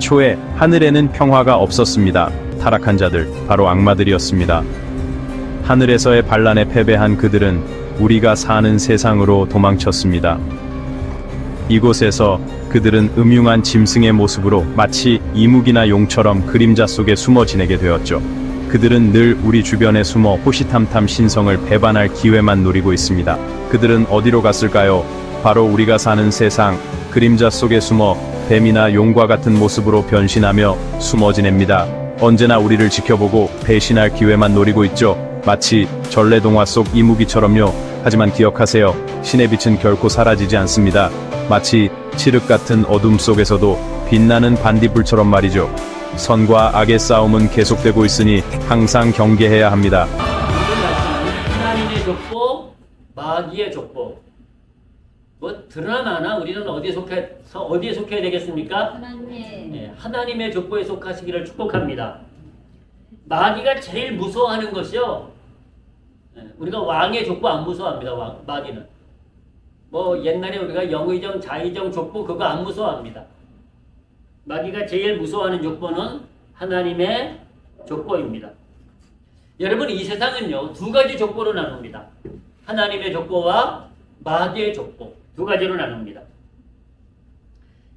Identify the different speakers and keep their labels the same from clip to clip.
Speaker 1: 초에 하늘에는 평화가 없었습니다. 타락한 자들, 바로 악마들이었습니다. 하늘에서의 반란에 패배한 그들은 우리가 사는 세상으로 도망쳤습니다. 이곳에서 그들은 음흉한 짐승의 모습으로 마치 이묵이나 용처럼 그림자 속에 숨어 지내게 되었죠. 그들은 늘 우리 주변에 숨어 호시탐탐 신성을 배반할 기회만 노리고 있습니다. 그들은 어디로 갔을까요? 바로 우리가 사는 세상, 그림자 속에 숨어 뱀이나 용과 같은 모습으로 변신하며 숨어 지냅니다. 언제나 우리를 지켜보고 배신할 기회만 노리고 있죠. 마치 전래동화 속 이무기처럼요. 하지만 기억하세요. 신의 빛은 결코 사라지지 않습니다. 마치 칠흑 같은 어둠 속에서도 빛나는 반딧불처럼 말이죠. 선과 악의 싸움은 계속되고 있으니 항상 경계해야 합니다.
Speaker 2: 모든 말씀은 하나님의 족보, 마귀의 족보. 뭐 드러나나 우리는 어디에 속해야 되겠습니까?
Speaker 3: 하나님.
Speaker 2: 하나님의 족보에 속하시기를 축복합니다. 마귀가 제일 무서워하는 것이요. 우리가 왕의 족보 안 무서워합니다. 마귀는. 뭐 옛날에 우리가 영의정, 자의정 족보 그거 안 무서워합니다. 마귀가 제일 무서워하는 족보는 하나님의 족보입니다. 여러분 이 세상은요 두 가지 족보로 나눕니다. 하나님의 족보와 마귀의 족보 두 가지로 나눕니다.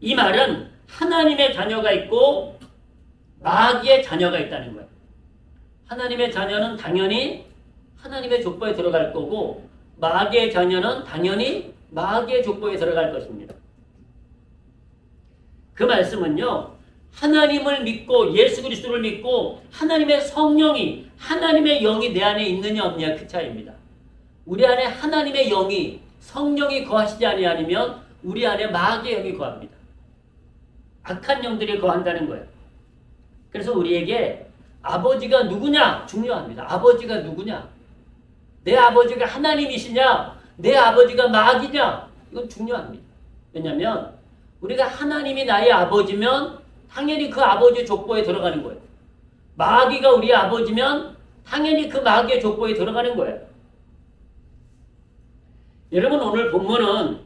Speaker 2: 이 말은 하나님의 자녀가 있고 마귀의 자녀가 있다는 거예요. 하나님의 자녀는 당연히 하나님의 족보에 들어갈 거고 마귀의 자녀는 당연히 마귀의 족보에 들어갈 것입니다. 그 말씀은요. 하나님을 믿고 예수 그리스도를 믿고 하나님의 성령이 하나님의 영이 내 안에 있느냐 없느냐 그 차이입니다. 우리 안에 하나님의 영이 성령이 거하시지 아니하면 우리 안에 마귀의 영이 거합니다. 악한 영들이 거한다는 거예요. 그래서 우리에게 아버지가 누구냐 중요합니다. 아버지가 누구냐? 내 아버지가 하나님이시냐? 내 아버지가 마귀냐? 이건 중요합니다. 왜냐하면 우리가 하나님이 나의 아버지면 당연히 그 아버지의 족보에 들어가는 거예요. 마귀가 우리 아버지면 당연히 그 마귀의 족보에 들어가는 거예요. 여러분 오늘 본문은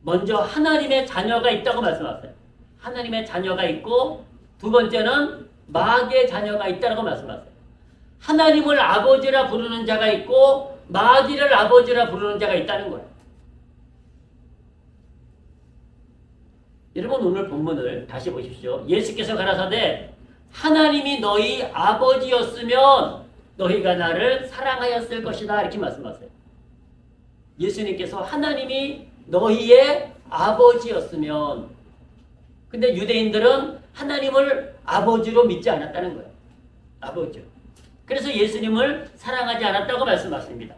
Speaker 2: 먼저 하나님의 자녀가 있다고 말씀하셨어요. 하나님의 자녀가 있고 두 번째는 마귀의 자녀가 있다고 말씀하셨어요. 하나님을 아버지라 부르는 자가 있고 마귀를 아버지라 부르는 자가 있다는 거예요. 여러분 오늘 본문을 다시 보십시오. 예수께서 가라사대 하나님이 너희 아버지였으면 너희가 나를 사랑하였을 것이다 이렇게 말씀하세요. 예수님께서 하나님이 너희의 아버지였으면 근데 유대인들은 하나님을 아버지로 믿지 않았다는 거예요. 아버지요. 그래서 예수님을 사랑하지 않았다고 말씀하십니다.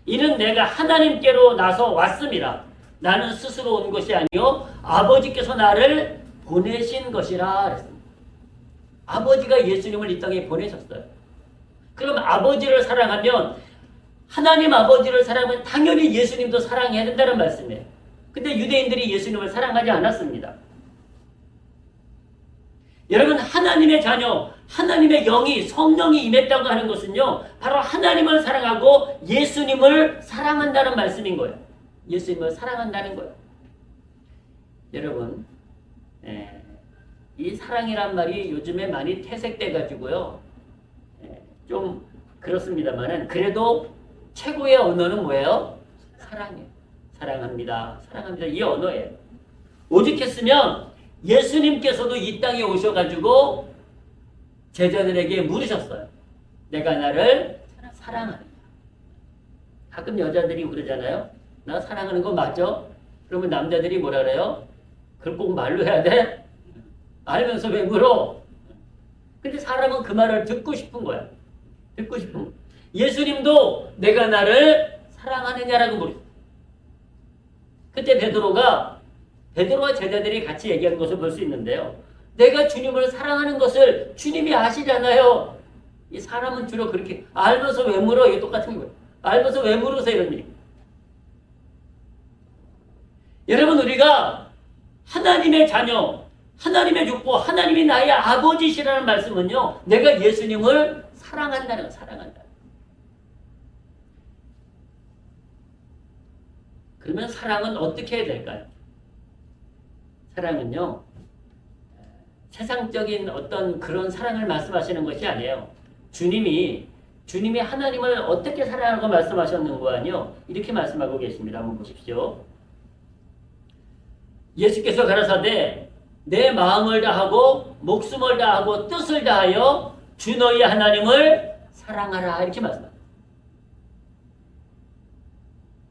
Speaker 2: 이는 내가 하나님께로 나서 왔습니다. 나는 스스로 온 것이 아니요 아버지께서 나를 보내신 것이라 그랬습니다. 아버지가 예수님을 이 땅에 보내셨어요. 그럼 아버지를 사랑하면 하나님 아버지를 사랑하면 당연히 예수님도 사랑해야 된다는 말씀이에요. 근데 유대인들이 예수님을 사랑하지 않았습니다. 여러분 하나님의 자녀, 하나님의 영이 성령이 임했다고 하는 것은요 바로 하나님을 사랑하고 예수님을 사랑한다는 말씀인 거예요. 예수님을 사랑한다는 거예요. 여러분 이 사랑이란 말이 요즘에 많이 퇴색돼 가지고요 좀 그렇습니다만은 그래도 최고의 언어는 뭐예요? 사랑이에요. 사랑합니다. 사랑합니다. 이 언어예요. 오죽했으면 예수님께서도 이 땅에 오셔가지고 제자들에게 물으셨어요. 내가 나를 사랑하느냐. 가끔 여자들이 그러잖아요. 나 사랑하는 거 맞아? 그러면 남자들이 뭐라 그래요? 그걸 꼭 말로 해야 돼? 알면서 왜 물어? 근데 사람은 그 말을 듣고 싶은 거야. 듣고 싶은 거야. 예수님도 내가 나를 사랑하느냐라고 물었어요. 그때 베드로가 제자들이 같이 얘기한 것을 볼 수 있는데요. 내가 주님을 사랑하는 것을 주님이 아시잖아요. 이 사람은 주로 그렇게 알면서 왜 물어? 이게 똑같은 거예요. 알면서 왜 물으세요? 이런 일입니다. 여러분 우리가 하나님의 자녀, 하나님의 족보, 하나님이 나의 아버지시라는 말씀은요. 내가 예수님을 사랑한다는 거예요. 사랑한다. 그러면 사랑은 어떻게 해야 될까요? 사랑은요. 세상적인 어떤 그런 사랑을 말씀하시는 것이 아니에요. 주님이 하나님을 어떻게 사랑하고 말씀하셨는 거 아니요? 이렇게 말씀하고 계십니다. 한번 보십시오. 예수께서 가라사대 내 마음을 다하고 목숨을 다하고 뜻을 다하여 주 너희 하나님을 사랑하라 이렇게 말씀합니다.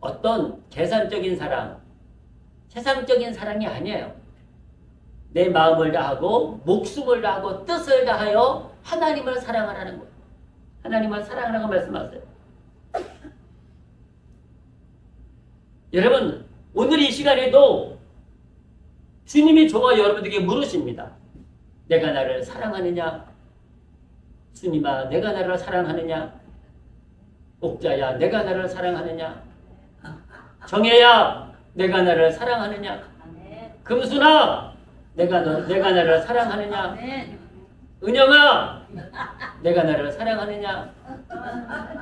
Speaker 2: 어떤 계산적인 사랑, 세상적인 사랑이 아니에요. 내 마음을 다하고 목숨을 다하고 뜻을 다하여 하나님을 사랑하라는 거예요. 하나님을 사랑하라고 말씀하세요. 여러분 오늘 이 시간에도 주님이 저와 여러분에게 물으십니다. 내가 나를 사랑하느냐? 주님아 내가 나를 사랑하느냐? 옥자야 내가 나를 사랑하느냐? 정혜야 내가 나를 사랑하느냐? 금순아 내가 나를 사랑하느냐? 은영아 내가 나를 사랑하느냐?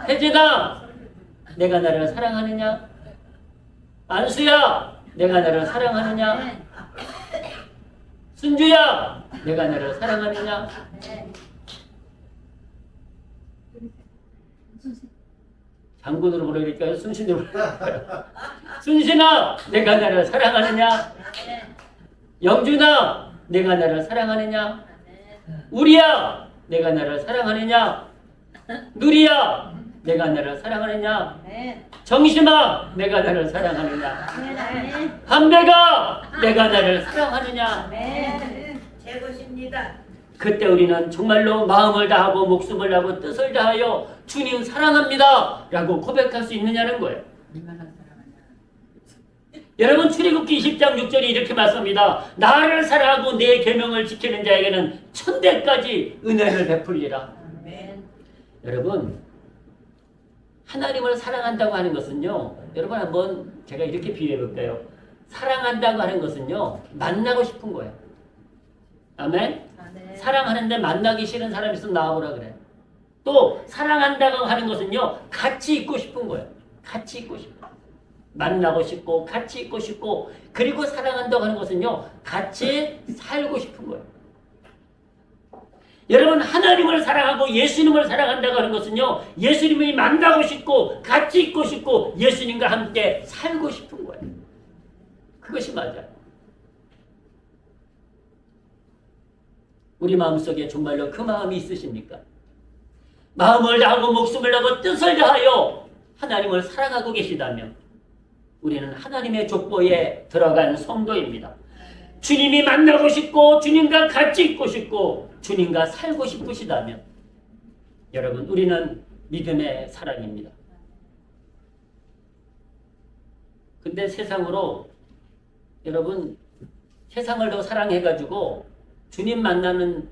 Speaker 2: 혜진아 내가 나를 사랑하느냐? 안수야 내가 나를 사랑하느냐? 순주야 내가 나를 사랑하느냐? 장군으로 부르니까 순신으로 부르니까 순신아 내가 나를 사랑하느냐? 영준아 내가 나를 사랑하느냐? 우리야 내가 나를 사랑하느냐? 누리야 내가 나를 사랑하느냐? 정심아 내가 나를 사랑하느냐? 한배가 내가 나를 사랑하느냐?
Speaker 3: 최고십니다.
Speaker 2: 그때 우리는 정말로 마음을 다하고 목숨을 다하고 뜻을 다하여 주님 사랑합니다 라고 고백할 수 있느냐는 거예요. 여러분 출애굽기 20장 6절이 이렇게 말씀합니다. 나를 사랑하고 내 계명을 지키는 자에게는 천대까지 은혜를 베풀리라. 여러분 하나님을 사랑한다고 하는 것은요. 여러분 한번 제가 이렇게 비유해 볼까요? 사랑한다고 하는 것은요. 만나고 싶은 거예요. 아멘? 사랑하는데 만나기 싫은 사람이 있으면 나와보라 그래. 또 사랑한다고 하는 것은요. 같이 있고 싶은 거예요. 같이 있고 싶어. 만나고 싶고 같이 있고 싶고 그리고 사랑한다고 하는 것은요. 같이 살고 싶은 거예요. 여러분 하나님을 사랑하고 예수님을 사랑한다고 하는 것은요. 예수님이 만나고 싶고 같이 있고 싶고 예수님과 함께 살고 싶은 거예요. 그것이 맞아요. 우리 마음속에 정말로 그 마음이 있으십니까? 마음을 다하고 목숨을 다하고 뜻을 다하여 하나님을 사랑하고 계시다면 우리는 하나님의 족보에 들어간 성도입니다. 주님이 만나고 싶고 주님과 같이 있고 싶고 주님과 살고 싶으시다면 여러분 우리는 믿음의 사랑입니다. 근데 세상으로 여러분 세상을 더 사랑해가지고 주님 만나는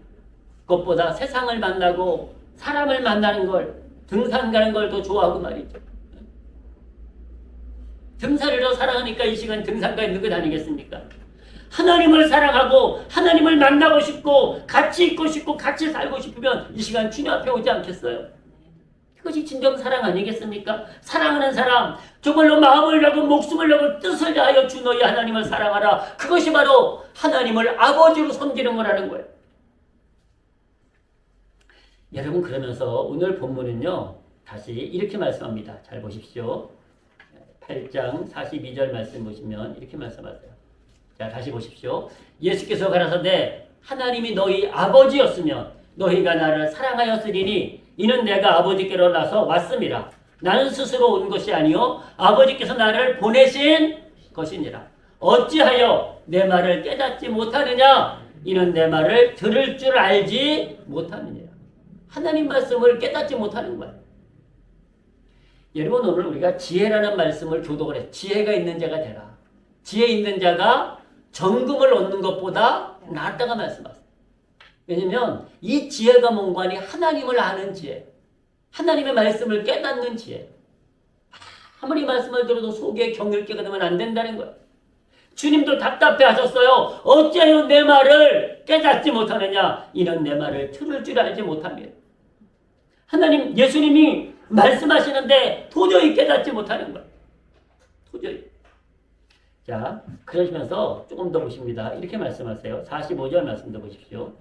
Speaker 2: 것보다 세상을 만나고 사람을 만나는 걸 등산 가는 걸 더 좋아하고 말이죠. 등산을 더 사랑하니까 이 시간 등산가 있는 것 아니겠습니까? 하나님을 사랑하고 하나님을 만나고 싶고 같이 있고 싶고 같이 살고 싶으면 이 시간 주님 앞에 오지 않겠어요? 그것이 진정 사랑 아니겠습니까? 사랑하는 사람 정말로 마음을 다하고 목숨을 다하고 뜻을 다하여 주 너희 하나님을 사랑하라. 그것이 바로 하나님을 아버지로 섬기는 거라는 거예요. 여러분 그러면서 오늘 본문은요. 다시 이렇게 말씀합니다. 잘 보십시오. 8장 42절 말씀 보시면 이렇게 말씀하세요. 자 다시 보십시오. 예수께서 가라사대 하나님이 너희 아버지였으면 너희가 나를 사랑하였으리니 이는 내가 아버지께로 나서 왔음이라. 나는 스스로 온 것이 아니요 아버지께서 나를 보내신 것이니라. 어찌하여 내 말을 깨닫지 못하느냐? 이는 내 말을 들을 줄 알지 못하느니라. 하나님 말씀을 깨닫지 못하는 거야. 여러분 오늘 우리가 지혜라는 말씀을 교독을 해서 지혜가 있는 자가 되라. 지혜 있는 자가 정금을 얻는 것보다 낫다가 말씀하세요. 왜냐면 이 지혜가 뭔가 하니 하나님을 아는 지혜, 하나님의 말씀을 깨닫는 지혜. 아무리 말씀을 들어도 속에 경일깨가 되면 안 된다는 거예요. 주님도 답답해 하셨어요. 어찌하여 내 말을 깨닫지 못하느냐? 이는 내 말을 들을 줄 알지 못하며. 하나님, 예수님이 말씀하시는데 도저히 깨닫지 못하는 거예요. 도저히. 자, 그러시면서 조금 더 보십니다. 이렇게 말씀하세요. 45절 말씀도 보십시오.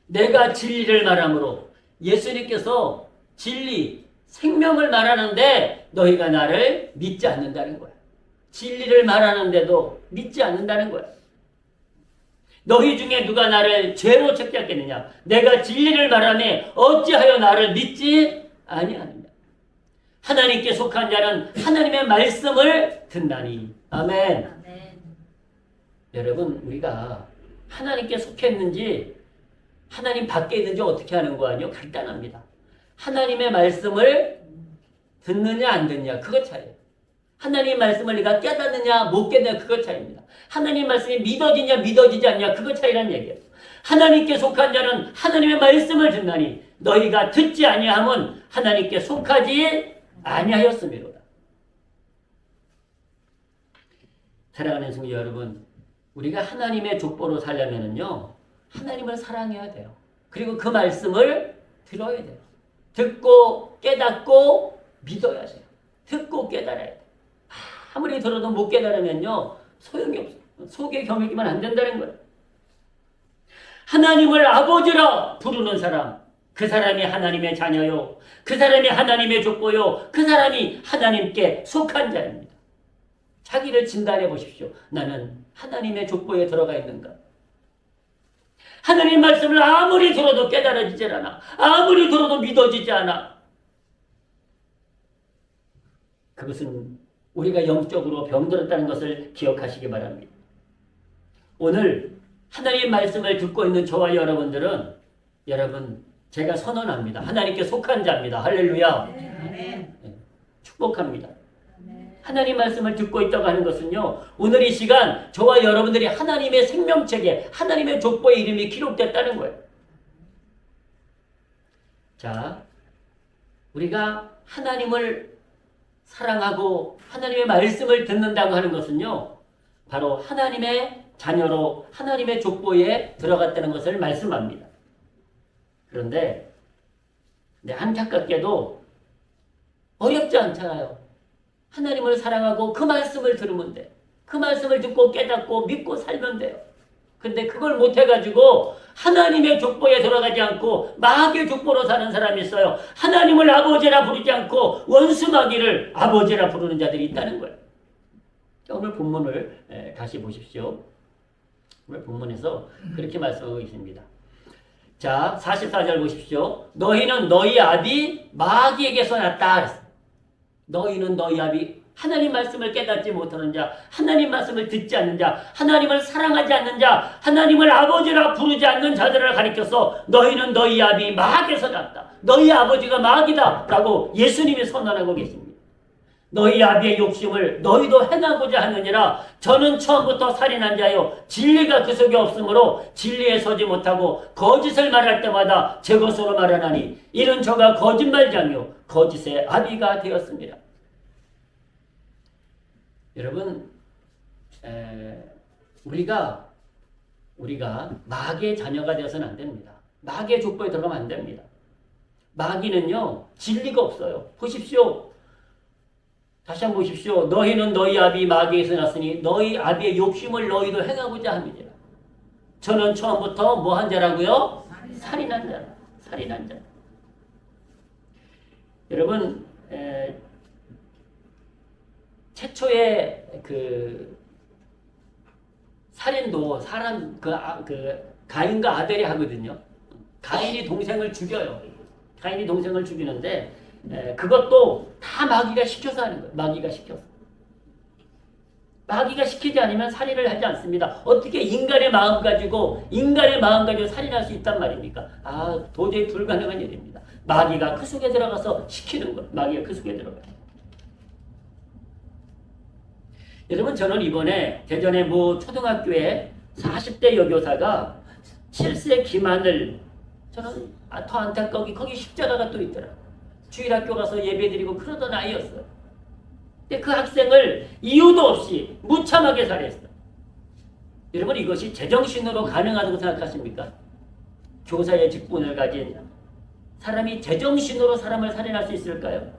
Speaker 2: 내가 진리를 말하므로, 예수님께서 진리, 생명을 말하는데 너희가 나를 믿지 않는다는 거야. 진리를 말하는데도 믿지 않는다는 거야. 너희 중에 누가 나를 죄로 책잡겠느냐? 내가 진리를 말하며 어찌하여 나를 믿지 아니하느냐? 하나님께 속한 자는 하나님의 말씀을 듣나니. 아멘.
Speaker 3: 아멘.
Speaker 2: 여러분, 우리가 하나님께 속했는지 하나님 밖에 있는지 어떻게 하는 거 아니요? 간단합니다. 하나님의 말씀을 듣느냐 안 듣느냐, 그것 차이예요. 하나님 말씀을 네가 깨닫느냐 못 깨닫느냐, 그것 차이입니다. 하나님 말씀이 믿어지냐 믿어지지 않냐, 그것 차이란 얘기예요. 하나님께 속한 자는 하나님의 말씀을 듣나니 너희가 듣지 아니함은 하나님께 속하지 아니하였음이로다. 사랑하는 성도 여러분, 우리가 하나님의 족보로 살려면은요, 하나님을 사랑해야 돼요. 그리고 그 말씀을 들어야 돼요. 듣고 깨닫고 믿어야 돼요. 듣고 깨달아야 돼요. 아무리 들어도 못 깨달으면요, 소용이 없어요. 속에 경이기만 안 된다는 거예요. 하나님을 아버지라 부르는 사람, 그 사람이 하나님의 자녀요, 그 사람이 하나님의 족보요, 그 사람이 하나님께 속한 자입니다. 자기를 진단해 보십시오. 나는 하나님의 족보에 들어가 있는가? 하나님 말씀을 아무리 들어도 깨달아지질 않아. 아무리 들어도 믿어지지 않아. 그것은 우리가 영적으로 병들었다는 것을 기억하시기 바랍니다. 오늘 하나님 말씀을 듣고 있는 저와 여러분들은, 여러분, 제가 선언합니다. 하나님께 속한 자입니다. 할렐루야.
Speaker 3: 아멘.
Speaker 2: 축복합니다.
Speaker 3: 아멘.
Speaker 2: 하나님 말씀을 듣고 있다고 하는 것은요, 오늘 이 시간 저와 여러분들이 하나님의 생명책에, 하나님의 족보에 이름이 기록됐다는 거예요. 자, 우리가 하나님을 사랑하고 하나님의 말씀을 듣는다고 하는 것은요, 바로 하나님의 자녀로 하나님의 족보에 들어갔다는 것을 말씀합니다. 그런데 안타깝게도 어렵지 않잖아요. 하나님을 사랑하고 그 말씀을 들으면 돼. 그 말씀을 듣고 깨닫고 믿고 살면 돼요. 근데 그걸 못해가지고 하나님의 족보에 들어가지 않고 마귀의 족보로 사는 사람이 있어요. 하나님을 아버지라 부르지 않고 원수 마귀를 아버지라 부르는 자들이 있다는 거예요. 오늘 본문을 다시 보십시오. 오늘 본문에서 그렇게 말씀하고 있습니다. 자, 44절 보십시오. 너희는 너희 아비 마귀에게서 났다. 너희는 너희 아비, 하나님 말씀을 깨닫지 못하는 자, 하나님 말씀을 듣지 않는 자, 하나님을 사랑하지 않는 자, 하나님을 아버지라 부르지 않는 자들을 가리켜서 너희는 너희 아비 마귀에서 났다. 너희 아버지가 마귀다 라고 예수님이 선언하고 계십니다. 너희 아비의 욕심을 너희도 행하고자 하느니라. 저는 처음부터 살인한 자요, 진리가 그 속에 없으므로 진리에 서지 못하고 거짓을 말할 때마다 제 것으로 말하나니 이는 저가 거짓말장이요 거짓의 아비가 되었습니다. 여러분, 우리가 마귀의 자녀가 되어서는 안 됩니다. 마귀의 족보에 들어가면 안 됩니다. 마귀는요, 진리가 없어요. 보십시오. 다시 한번 보십시오. 너희는 너희 아비 마귀에서 났으니 너희 아비의 욕심을 너희도 행하고자 함이니라. 저는 처음부터 뭐 한 자라고요? 살인한 자. 살인한 자. 여러분, 최초의 그 살인도 사람 가인과 아벨이 하거든요. 가인이 동생을 죽여요. 가인이 동생을 죽이는데 그것도 다 마귀가 시켜서 하는 거예요. 마귀가 시켜서. 마귀가 시키지 않으면 살인을 하지 않습니다. 어떻게 인간의 마음 가지고 살인할 수 있단 말입니까? 도저히 불가능한 일입니다. 마귀가 그 속에 들어가서 시키는 거예요. 마귀가 그 속에 들어가요. 여러분, 저는 이번에 대전의 모 초등학교에 40대 여교사가 7세 기만을, 저는 더 안타까운 거기 십자가가 또 있더라고요. 주일학교 가서 예배드리고 그러던 아이였어요. 근데 그 학생을 이유도 없이 무참하게 살해했어요. 여러분, 이것이 제정신으로 가능하다고 생각하십니까? 교사의 직분을 가진 사람이 제정신으로 사람을 살인할 수 있을까요?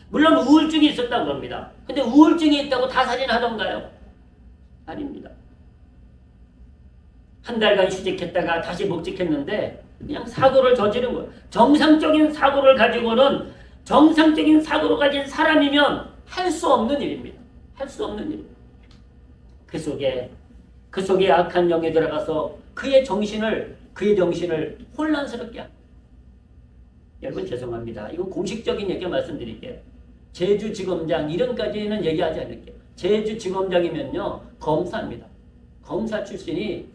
Speaker 2: 물론 우울증이 있었다고 합니다. 근데 우울증이 있다고 다 살인하던가요? 아닙니다. 한 달간 휴직했다가 다시 복직했는데 그냥 사고를 저지른 거예요. 정상적인 사고를 가지고는 정상적인 사고를 가진 사람이면 할 수 없는 일입니다. 할 수 없는 일입니다. 그 속에 악한 영에 들어가서 그의 정신을 혼란스럽게 합니다. 여러분 죄송합니다. 이건 공식적인 얘기 말씀드릴게요. 제주지검장 이름까지는 얘기하지 않을게요. 제주지검장이면요 검사입니다. 검사 출신이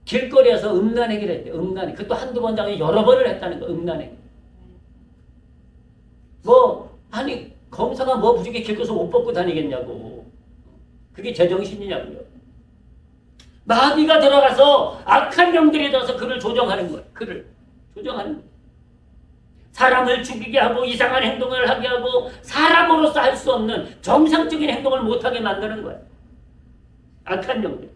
Speaker 2: 길거리에서 음란행위를 했대요. 음란행. 그것도 한두 번 당해 여러 번을 했다는 거. 음란행. 아니 검사가 뭐 부족해 길거리에서 옷 벗고 다니겠냐고. 그게 제정신이냐고요. 마귀가 들어가서 악한 영들이 들어서 그를 조정하는 거예요. 그를 조정하는 거예요. 사람을 죽이게 하고 이상한 행동을 하게 하고 사람으로서 할 수 없는 정상적인 행동을 못하게 만드는 거예요. 악한 영들.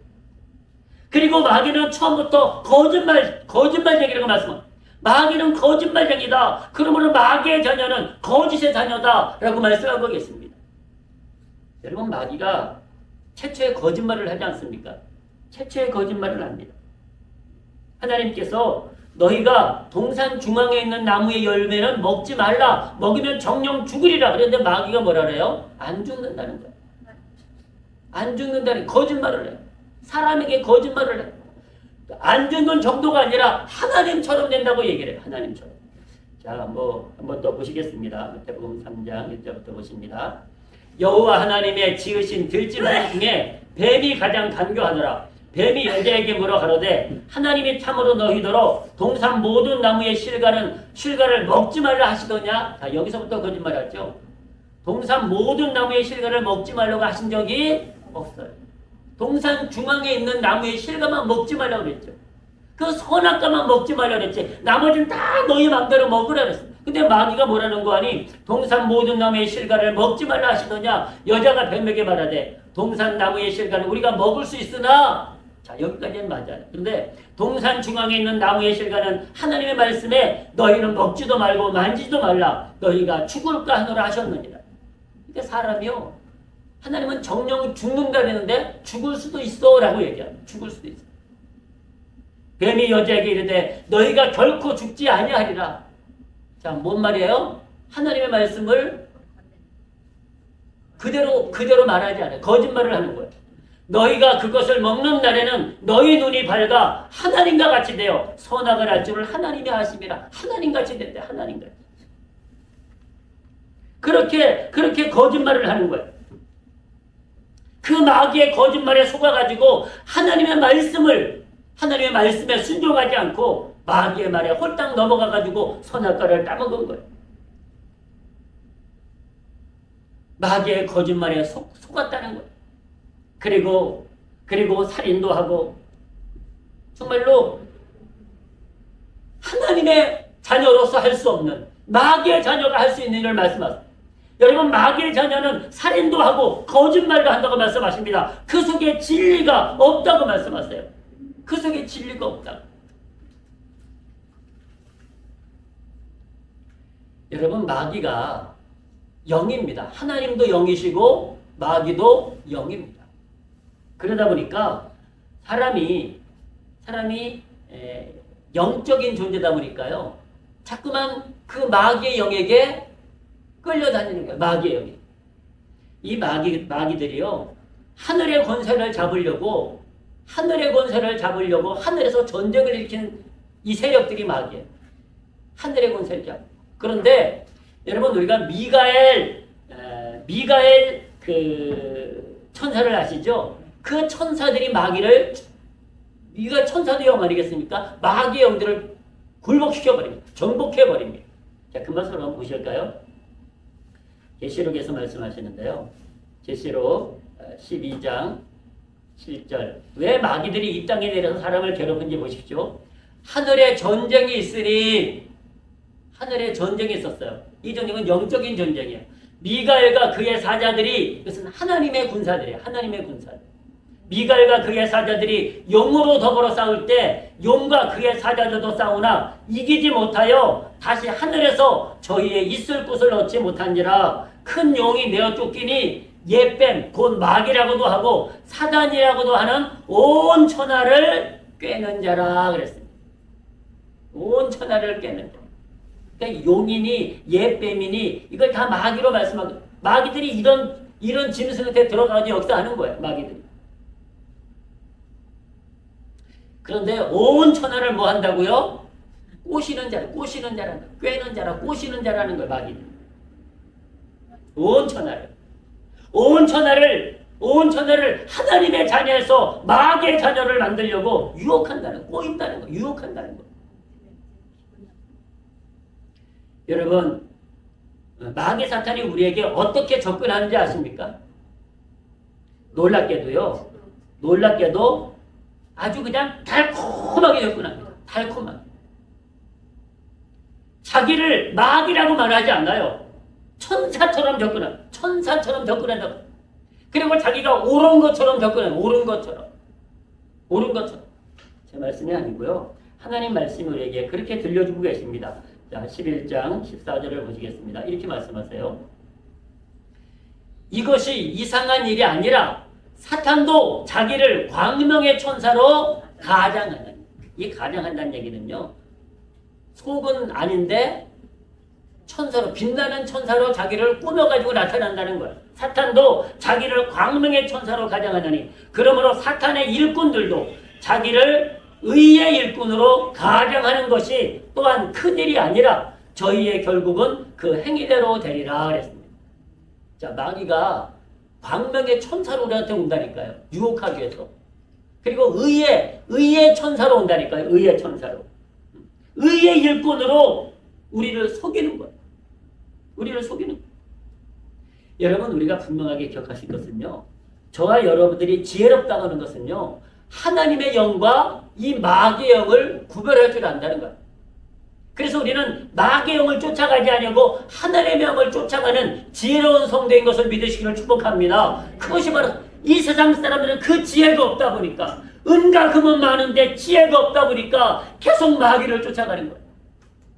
Speaker 2: 그리고 마귀는 처음부터 거짓말쟁이라고 말씀합니다. 마귀는 거짓말쟁이다. 그러므로 마귀의 자녀는 거짓의 자녀다라고 말씀하고 계십니다. 여러분 마귀가 최초의 거짓말을 하지 않습니까? 최초의 거짓말을 합니다. 하나님께서 너희가 동산 중앙에 있는 나무의 열매는 먹지 말라. 먹으면 정령 죽으리라. 그런데 마귀가 뭐라 그래요? 안 죽는다는 거예요. 안 죽는다는 거짓말을 해요. 사람에게 거짓말을 해요. 안 죽는 정도가 아니라 하나님처럼 된다고 얘기를 해요. 하나님처럼. 자, 한번 더 보시겠습니다. 마태복음 3장 1절부터 보십니다. 여호와 하나님의 지으신 들짐승 중에 뱀이 가장 간교하더라. 뱀이 여자에게 물어 가로되 하나님이 참으로 너희더러 동산 모든 나무의 실과를 먹지 말라 하시더냐? 자, 여기서부터 거짓말하죠. 동산 모든 나무의 실과를 먹지 말라고 하신 적이 없어요. 동산 중앙에 있는 나무의 실과만 먹지 말라고 그랬죠. 그 선악과만 먹지 말라고 그랬지. 나머지는 다 너희 마음대로 먹으라 그랬어. 근데 마귀가 뭐라는 거 아니? 동산 모든 나무의 실과를 먹지 말라 하시더냐? 여자가 뱀에게 말하되 동산 나무의 실과는 우리가 먹을 수 있으나 자, 여기까지는 맞아요. 그런데 동산 중앙에 있는 나무의 실과는 하나님의 말씀에 너희는 먹지도 말고 만지지도 말라. 너희가 죽을까 하노라 하셨느니라. 그러니까 사람이요. 하나님은 정령 죽는다 그랬는데 죽을 수도 있어 라고 얘기합니다. 죽을 수도 있어. 뱀이 여자에게 이르되 너희가 결코 죽지 아니하리라. 자, 뭔 말이에요? 하나님의 말씀을 그대로 말하지 않아요. 거짓말을 하는 거예요. 너희가 그것을 먹는 날에는 너희 눈이 밝아 하나님과 같이 되어 선악을 알 줄을 하나님이 아심이라. 하나님같이 된대. 하나님같이. 그렇게 거짓말을 하는 거예요. 그 마귀의 거짓말에 속아가지고 하나님의 말씀에 순종하지 않고 마귀의 말에 홀딱 넘어가가지고 선악과를 따먹은 거예요. 마귀의 거짓말에 속았다는 거예요. 그리고 살인도 하고 정말로 하나님의 자녀로서 할 수 없는 마귀의 자녀가 할 수 있는 일을 말씀하세요. 여러분 마귀의 자녀는 살인도 하고 거짓말도 한다고 말씀하십니다. 그 속에 진리가 없다고 말씀하세요. 그 속에 진리가 없다고. 여러분 마귀가 영입니다. 하나님도 영이시고 마귀도 영입니다. 그러다 보니까 사람이 영적인 존재다 보니까요. 자꾸만 그 마귀의 영에게 끌려다니는 거예요. 마귀의 영이. 이 마귀들이요. 하늘의 권세를 잡으려고 하늘에서 전쟁을 일으키는 이 세력들이 마귀예요. 하늘의 권세를 잡고. 그런데 여러분 우리가 미가엘 그 천사를 아시죠? 그 천사들이 미가 천사도 영 아니겠습니까? 마귀의 영들을 굴복시켜버립니다. 정복해버립니다. 자, 그 말씀을 한번 보실까요? 계시록에서 말씀하시는데요. 계시록 12장 7절. 왜 마귀들이 이 땅에 내려서 사람을 괴롭힌지 보십시오. 하늘에 전쟁이 있으니 하늘에 전쟁이 있었어요. 이 전쟁은 영적인 전쟁이에요. 미가엘과 그의 사자들이 이것은 하나님의 군사들이에요. 하나님의 군사들. 미갈과 그의 사자들이 용으로 더불어 싸울 때 용과 그의 사자들도 싸우나 이기지 못하여 다시 하늘에서 저희의 있을 곳을 얻지 못한지라. 큰 용이 내어 쫓기니 예뱀 곧 마귀라고도 하고 사단이라고도 하는 온 천하를 꿰는 자라 그랬습니다. 온 천하를 꿰는 자. 그러니까 용이니 예뱀이니 이걸 다 마귀로 말씀하고, 마귀들이 이런 짐승한테 들어가서 역사하는 거예요. 마귀들이. 그런데 온 천하를 뭐 한다고요? 꼬시는 자라, 꼬시는 자라는 거예요. 꿰는 자라, 꼬시는 자라는 거예요. 마귀들. 온 천하를 하나님의 자녀에서 마귀의 자녀를 만들려고 유혹한다는, 꼬인다는 거, 유혹한다는 거. 여러분, 마귀 사탄이 우리에게 어떻게 접근하는지 아십니까? 놀랍게도 아주 그냥 달콤하게 접근합니다. 달콤하게. 자기를 마귀라고 말하지 않아요. 천사처럼 접근합니다. 천사처럼 접근한다. 그리고 자기가 옳은 것처럼 접근해요. 옳은 것처럼. 제 말씀이 아니고요. 하나님 말씀이 우리에게 그렇게 들려주고 계십니다. 자, 11장 14절을 보시겠습니다. 이렇게 말씀하세요. 이것이 이상한 일이 아니라 사탄도 자기를 광명의 천사로 가장한다. 이 가장한다는 얘기는요. 속은 아닌데 천사로, 빛나는 천사로 자기를 꾸며가지고 나타난다는 거예요. 사탄도 자기를 광명의 천사로 가장하다니, 그러므로 사탄의 일꾼들도 자기를 의의 일꾼으로 가장하는 것이 또한 큰일이 아니라 저희의 결국은 그 행위대로 되리라 그랬습니다. 자, 마귀가 광명의 천사로 우리한테 온다니까요. 유혹하기 위해서. 그리고 의의 천사로 온다니까요. 의의 천사로. 의의 일꾼으로 우리를 속이는 거예요. 여러분, 우리가 분명하게 기억하실 것은요. 저와 여러분들이 지혜롭다고 하는 것은요. 하나님의 영과 이 마귀의 영을 구별할 줄 안다는 거예요. 그래서 우리는 마귀의 영을 쫓아가지 아니하고 하나님의 영을 쫓아가는 지혜로운 성도인 것을 믿으시기를 축복합니다. 그것이 바로 이 세상 사람들은 그 지혜가 없다 보니까, 은과 금은 많은데 지혜가 없다 보니까 계속 마귀를 쫓아가는 거예요.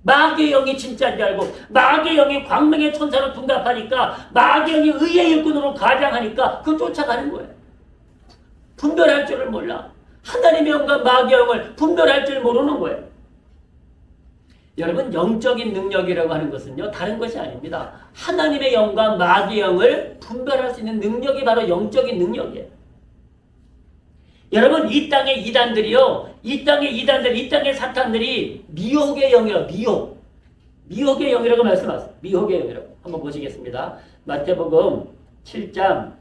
Speaker 2: 마귀의 영이 진짜인 줄 알고, 마귀의 영이 광명의 천사로 둔갑하니까, 마귀의 영이 의의 일꾼으로 가장하니까 그 쫓아가는 거예요. 분별할 줄을 몰라. 하나님의 영과 마귀의 영을 분별할 줄 모르는 거예요. 여러분, 영적인 능력이라고 하는 것은요, 다른 것이 아닙니다. 하나님의 영과 마귀의 영을 분별할 수 있는 능력이 바로 영적인 능력이에요. 여러분, 이 땅의 이단들이요, 이 땅의 사탄들이 미혹의 영이라고, 미혹의 영이라고 말씀하세요. 미혹의 영이라고. 한번 보시겠습니다. 마태복음 7장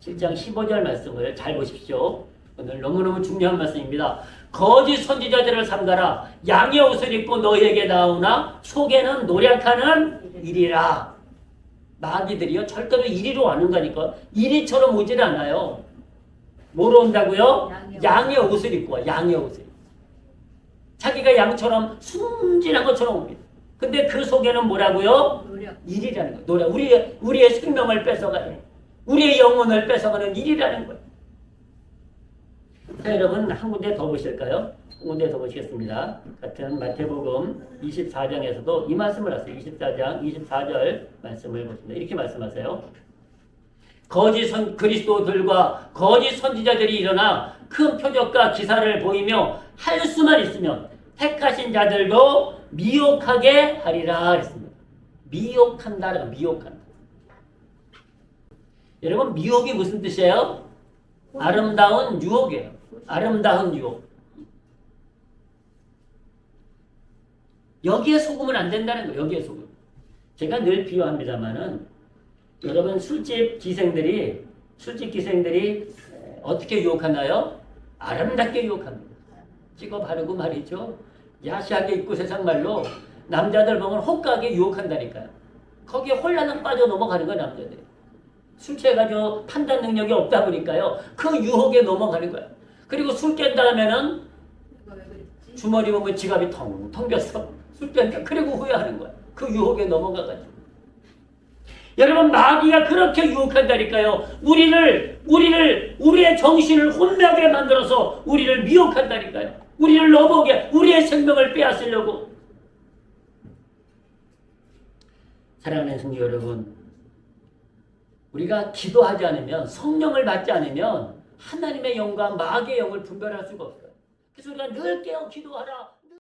Speaker 2: 15절 말씀을 잘 보십시오. 오늘 너무너무 중요한 말씀입니다. 거짓 선지자들을 삼가라. 양의 옷을 입고 너희에게 나오나 속에는 노력하는 일이라. 마귀들이요, 절대로 이리로 와는다니까. 이리처럼 오질 않아요. 뭐로 온다고요? 양의 옷을 입고 와. 양의 옷을. 자기가 양처럼 순진한 것처럼 옵니다. 근데 그 속에는 뭐라고요? 일이라는 거예요. 노력. 우리의 생명을 뺏어가는, 우리의 영혼을 뺏어가는 일이라는 거예요. 자, 여러분, 한 군데 더 보실까요? 한 군데 더 보시겠습니다. 같은 마태복음 24장에서도 이 말씀을 하세요. 24장 24절 말씀을 보십니다. 이렇게 말씀하세요. 거짓 그리스도들과 거짓 선지자들이 일어나 큰 표적과 기사를 보이며 할 수만 있으면 택하신 자들도 미혹하게 하리라 했습니다. 미혹한다. 여러분, 미혹이 무슨 뜻이에요? 아름다운 유혹이에요. 아름다운 유혹. 여기에 속으면 안 된다는 거예요. 여기에 속으면. 제가 늘 비유합니다만은, 여러분, 술집 기생들이 어떻게 유혹하나요? 아름답게 유혹합니다. 찍어 바르고 말이죠. 야시하게 입고 세상 말로 남자들 보면 혹하게 유혹한다니까요. 거기에 홀라당 빠져 넘어가는 거예요, 남자들이. 술 취해가지고 판단 능력이 없다 보니까요. 그 유혹에 넘어가는 거예요. 그리고 술 깬 다음에는 주머니 보면 지갑이 텅텅 비었어. 술 깬다. 그리고 후회하는 거예요. 그 유혹에 넘어가가지고. 여러분 마귀가 그렇게 유혹한다니까요. 우리의 정신을 혼미하게 만들어서 우리를 미혹한다니까요. 우리를 넘어게 우리의 생명을 빼앗으려고. 사랑하는 성도 여러분, 우리가 기도하지 않으면 성령을 받지 않으면 하나님의 영과 마귀의 영을 분별할 수가 없어요. 그래서 우리가 늘 깨어 기도하라.